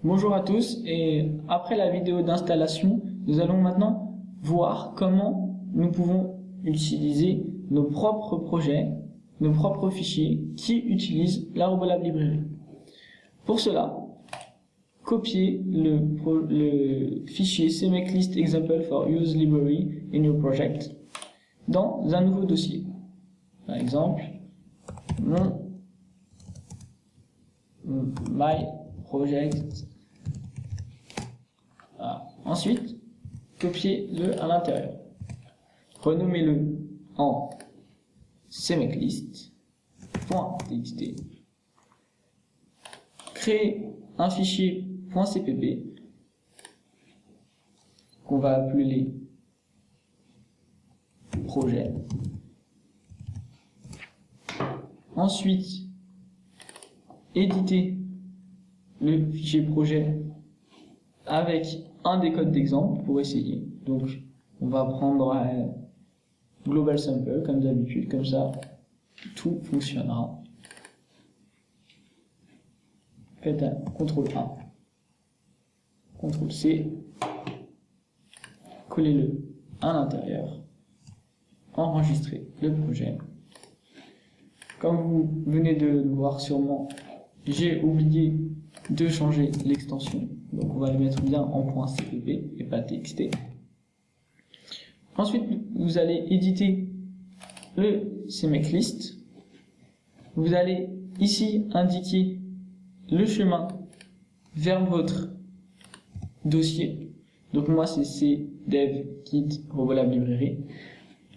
Bonjour à tous, et après la vidéo d'installation, nous allons maintenant voir comment nous pouvons utiliser nos propres projets, nos propres fichiers qui utilisent la Robolab Library. Pour cela, copiez le fichier CMake-list example for use library in your project dans un nouveau dossier. Par exemple, my project. Voilà. Ensuite, copiez-le à l'intérieur. Renommez-le en CMakeList.txt. Créez un fichier .cpp qu'on va appeler projet. Ensuite, éditez le fichier projet avec un des codes d'exemple pour essayer. Donc, on va prendre global sample comme d'habitude, comme ça, tout fonctionnera. Faites un CTRL A, CTRL C, collez-le à l'intérieur, enregistrez le projet. Comme vous venez de le voir sûrement, j'ai oublié de changer l'extension, donc on va le mettre bien en .cpp et pas txt. Ensuite, vous allez éditer le CMakeList. Vous allez ici indiquer le chemin vers votre dossier. Donc moi c'est cdev kit Robolab Library.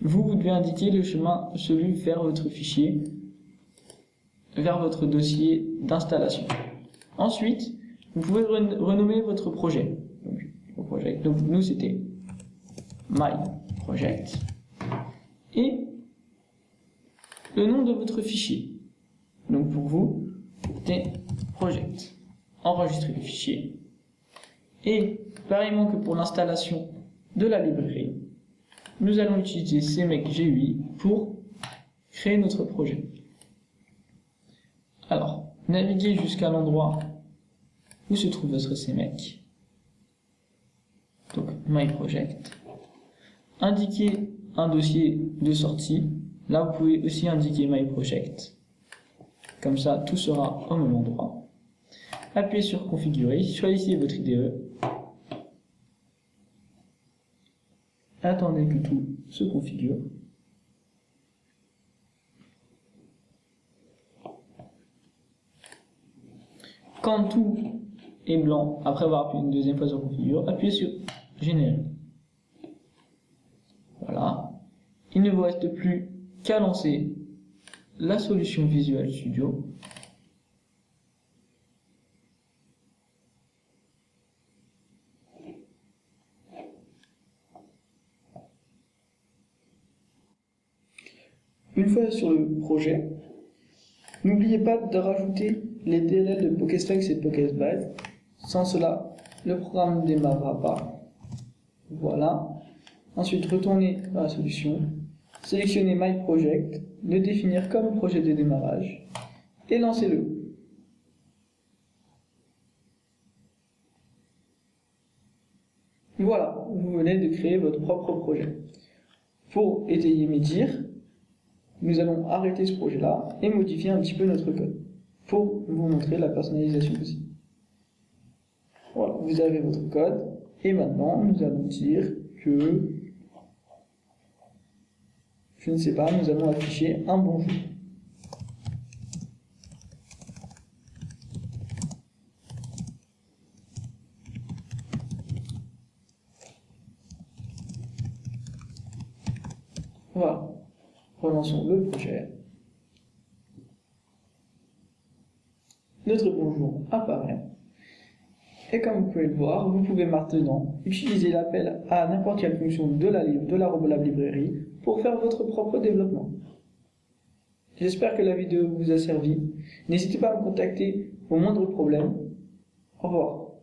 Vous devez indiquer le chemin, celui vers votre fichier, vers votre dossier d'installation. Ensuite, vous pouvez renommer votre projet. Donc nous c'était my project et le nom de votre fichier. Donc pour vous, c'était project. Enregistrez le fichier. Et pareillement que pour l'installation de la librairie, nous allons utiliser CMake GUI pour créer notre projet. Alors, naviguez jusqu'à l'endroit où se trouve votre CMake. Donc, my project. Indiquez un dossier de sortie. Là, vous pouvez aussi indiquer my project. Comme ça, tout sera au même endroit. Appuyez sur configurer, choisissez votre IDE. Attendez que tout se configure. Quand tout est blanc, après avoir appuyé une deuxième fois sur configure, appuyez sur générer. Voilà. Il ne vous reste plus qu'à lancer la solution Visual Studio. Une fois sur le projet, n'oubliez pas de rajouter les DLL de PokéSflex et de PokéSbyte. Sans cela, le programme ne démarrera pas. Voilà. Ensuite, retournez dans la solution, sélectionnez My Project, le définir comme projet de démarrage et lancez-le. Voilà, vous venez de créer votre propre projet. Pour étayer mes dires, nous allons arrêter ce projet-là et modifier un petit peu notre code pour vous montrer la personnalisation possible. Voilà, vous avez votre code et maintenant nous allons dire que, je ne sais pas, nous allons afficher un bonjour. Voilà. Relançons le projet. Notre bonjour apparaît. Et comme vous pouvez le voir, vous pouvez maintenant utiliser l'appel à n'importe quelle fonction de la Robolab Library pour faire votre propre développement. J'espère que la vidéo vous a servi. N'hésitez pas à me contacter au moindre problème. Au revoir.